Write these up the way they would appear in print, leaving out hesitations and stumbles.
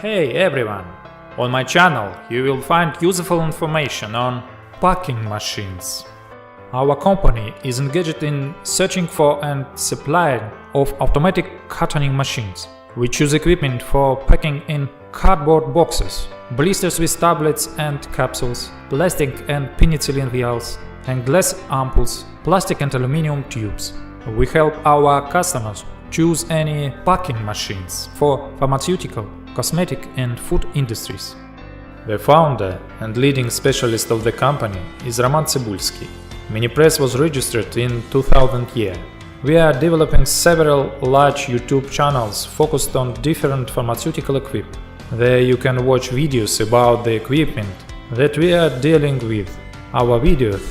Hey everyone! On my channel you will find useful information on packing machines. Our company is engaged in searching for and supplying of automatic cartoning machines. We choose equipment for packing in cardboard boxes, blisters with tablets and capsules, plastic and penicillin vials, and glass ampoules, plastic and aluminum tubes. We help our customers choose any packing machines for pharmaceutical, cosmetic and food industries. The founder and leading specialist of the company is RomanTsibulsky. Minipress was registered in 2000 year. We are developing several large YouTube channels focused on different pharmaceutical equipment. There you can watch videos about the equipment that we are dealing with. Our videos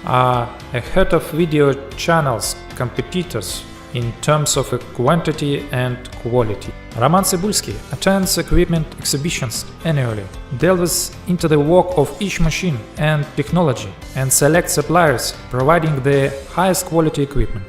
are ahead of video channels competitors in terms of quantity and quality. RomanTsibulsky attends equipment exhibitions annually, delves into the work of each machine and technology, and selects suppliers providing the highest quality equipment.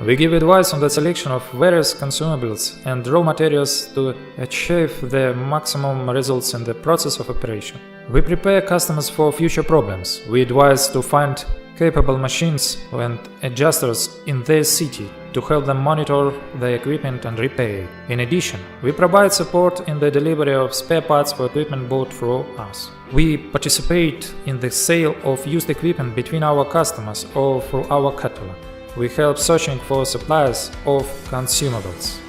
We give advice on the selection of various consumables and raw materials to achieve the maximum results in the process of operation. We prepare customers for future problems. We advise to find capable machines and adjusters in their city to help them monitor the equipment and repair it. In addition, we provide support in the delivery of spare parts for equipment bought through us. We participate in the sale of used equipment between our customers or through our catalog. We help searching for suppliers of consumables.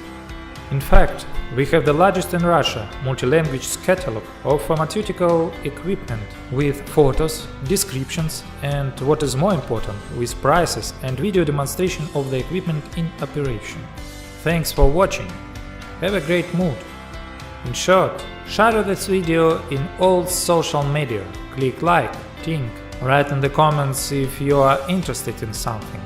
In fact, we have the largest in Russia multi-language catalog of pharmaceutical equipment with photos, descriptions and, what is more important, with prices and video demonstration of the equipment in operation. Thanks for watching. Have a great mood. In short, share this video in all social media. Click like, think, write in the comments if you are interested in something.